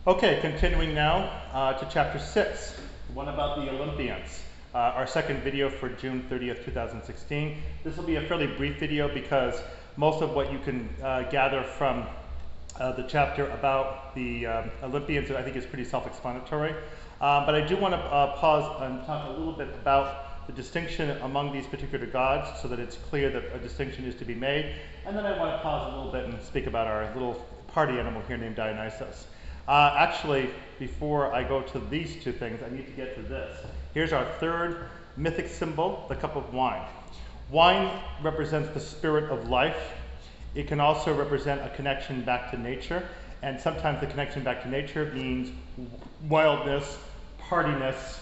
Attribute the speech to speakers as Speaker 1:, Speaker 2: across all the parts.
Speaker 1: Okay, continuing now to chapter 6, one about the Olympians. Our second video for June 30th, 2016. This will be a fairly brief video because most of what you can gather from the chapter about the Olympians I think is pretty self-explanatory. But I do want to pause and talk a little bit about the distinction among these particular gods so that it's clear that a distinction is to be made. And then I want to pause a little bit and speak about our little party animal here named Dionysus. Actually, before I go to these two things, I need to get to this. Here's our third mythic symbol, the cup of wine. Wine represents the spirit of life. It can also represent a connection back to nature, and sometimes the connection back to nature means wildness, partiness,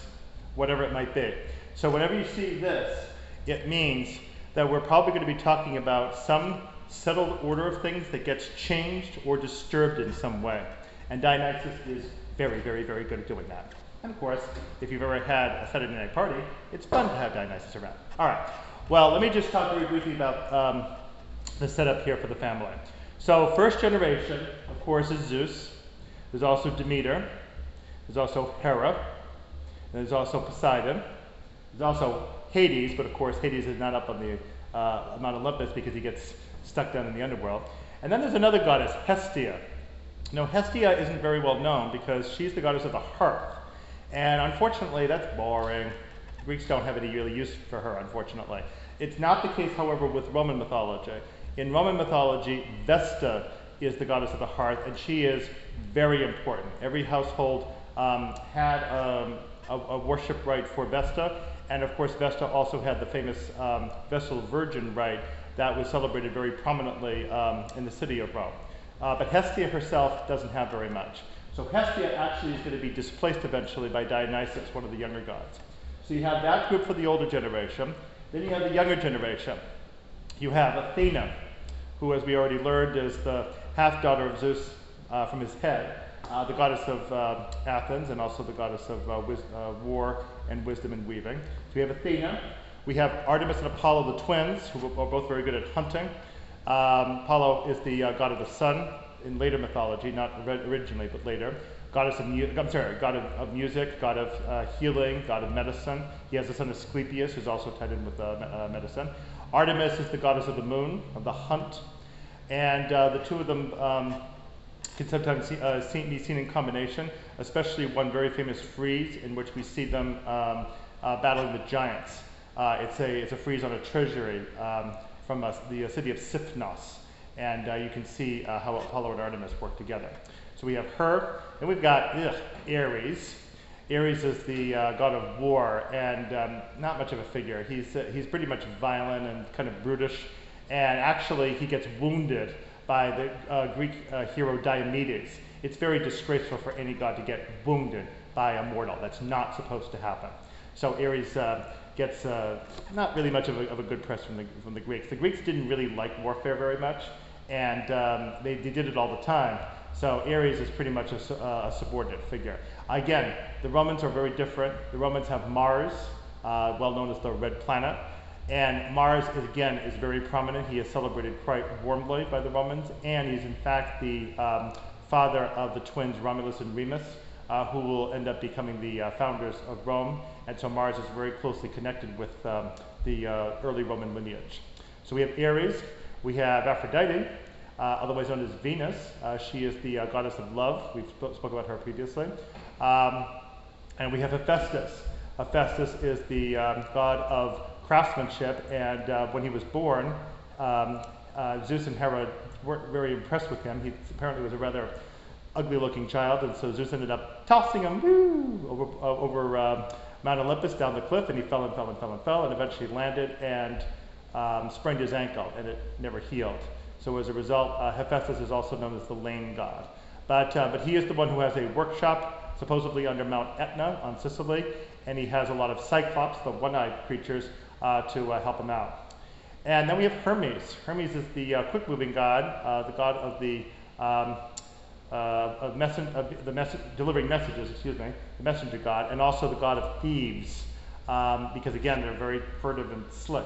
Speaker 1: whatever it might be. So whenever you see this, it means that we're probably going to be talking about some settled order of things that gets changed or disturbed in some way. And Dionysus is very, very, very good at doing that. And of course, if you've ever had a Saturday night party, it's fun to have Dionysus around. All right, well, let me just talk very briefly about the setup here for the family. So first generation, of course, is Zeus. There's also Demeter. There's also Hera. And there's also Poseidon. There's also Hades, but of course Hades is not up on the Mount Olympus because he gets stuck down in the underworld. And then there's another goddess, Hestia. Now, Hestia isn't very well known because she's the goddess of the hearth. And unfortunately, that's boring. Greeks don't have any really use for her, unfortunately. It's not the case, however, with Roman mythology. In Roman mythology, Vesta is the goddess of the hearth, and she is very important. Every household had a worship rite for Vesta, and of course, Vesta also had the famous Vestal Virgin rite that was celebrated very prominently in the city of Rome. But Hestia herself doesn't have very much. So Hestia actually is going to be displaced eventually by Dionysus, one of the younger gods. So you have that group for the older generation. Then you have the younger generation. You have Athena, who, as we already learned, is the half-daughter of Zeus from his head, the goddess of Athens, and also the goddess of war and wisdom and weaving. So we have Athena. We have Artemis and Apollo, the twins, who are both very good at hunting. Apollo is the god of the sun in later mythology, not originally, but later. Goddess of god of music, god of healing, god of medicine. He has a son Asclepius, who's also tied in with medicine. Artemis is the goddess of the moon, of the hunt. And the two of them can sometimes be seen in combination, especially one very famous frieze in which we see them battling the giants. It's a frieze on a treasury from the city of Sipnos, and you can see how Apollo and Artemis work together. So we have her, and we've got Ares. Ares is the god of war, and not much of a figure. He's pretty much violent and kind of brutish, and actually he gets wounded by the Greek hero Diomedes. It's very disgraceful for any god to get wounded by a mortal. That's not supposed to happen. So Ares gets not really much of a good press from the Greeks. The Greeks didn't really like warfare very much, and they did it all the time. So Ares is pretty much a subordinate figure. Again, the Romans are very different. The Romans have Mars, well known as the Red Planet, and Mars is very prominent. He is celebrated quite warmly by the Romans, and he's in fact the father of the twins Romulus and Remus, who will end up becoming the founders of Rome. And so Mars is very closely connected with the early Roman lineage. So we have Ares, we have Aphrodite, otherwise known as Venus. She is the goddess of love. We've spoken about her previously. And we have Hephaestus. Hephaestus is the god of craftsmanship, and when he was born, Zeus and Hera weren't very impressed with him. He apparently was a rather ugly-looking child, and so Zeus ended up tossing him over Mount Olympus down the cliff, and he fell and fell and fell and fell, and eventually landed and sprained his ankle, and it never healed. So as a result, Hephaestus is also known as the lame god. But he is the one who has a workshop, supposedly under Mount Etna on Sicily, and he has a lot of cyclops, the one-eyed creatures, to help him out. And then we have Hermes. Hermes is the quick-moving god, the god of the delivering messages, the messenger god, and also the god of thieves, because again, they're very furtive and slick.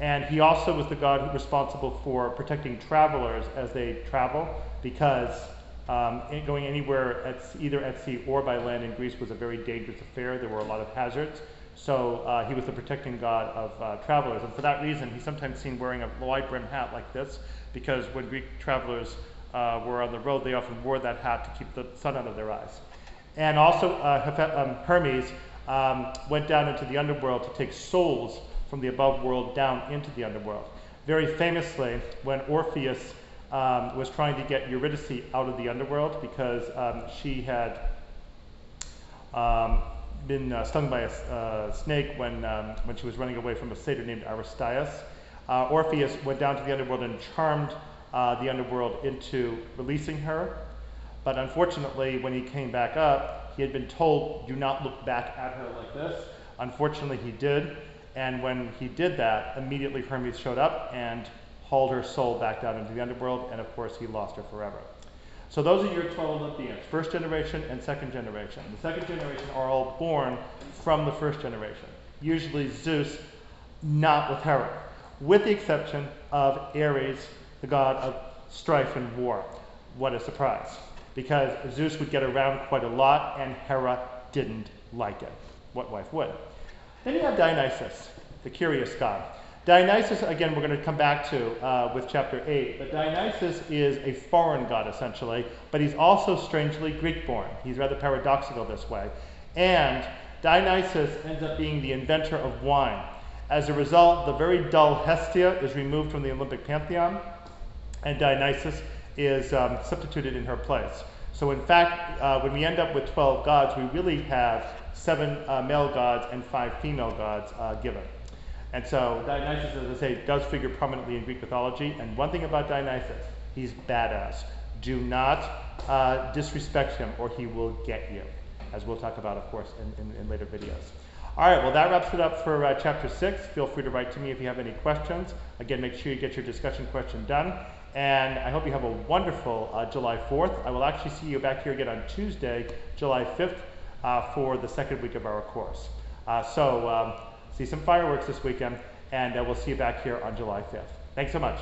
Speaker 1: And he also was the god responsible for protecting travelers as they travel, because Going anywhere either at sea or by land in Greece was a very dangerous affair. There were a lot of hazards. So he was the protecting god of travelers. And for that reason, he's sometimes seen wearing a wide brim hat like this, because when Greek travelers were on the road, they often wore that hat to keep the sun out of their eyes. And also Hermes went down into the underworld to take souls from the above world down into the underworld. Very famously, when Orpheus was trying to get Eurydice out of the underworld because she had been stung by a snake when she was running away from a satyr named Aristaeus. Orpheus went down to the underworld and charmed the underworld into releasing her. But unfortunately, when he came back up, he had been told, do not look back at her like this. Unfortunately, he did. And when he did that, immediately Hermes showed up and hauled her soul back down into the underworld. And of course, he lost her forever. So those are your 12 Olympians, first generation and second generation. The second generation are all born from the first generation. Usually Zeus, not with Hera, with the exception of Ares, the god of strife and war. What a surprise, because Zeus would get around quite a lot and Hera didn't like it. What wife would? Then you have Dionysus, the curious god. Dionysus, again, we're going to come back to with chapter 8, but Dionysus is a foreign god, essentially, but he's also strangely Greek-born. He's rather paradoxical this way. And Dionysus ends up being the inventor of wine. As a result, the very dull Hestia is removed from the Olympic pantheon, and Dionysus is substituted in her place. So in fact, when we end up with 12 gods, we really have 7 male gods and 5 female gods given. And so Dionysus, as I say, does figure prominently in Greek mythology. And one thing about Dionysus, he's badass. Do not disrespect him or he will get you, as we'll talk about, of course, in later videos. All right, well, that wraps it up for chapter 6. Feel free to write to me if you have any questions. Again, make sure you get your discussion question done. And I hope you have a wonderful July 4th. I will actually see you back here again on Tuesday, July 5th, for the second week of our course. See some fireworks this weekend, and we'll see you back here on July 5th. Thanks so much.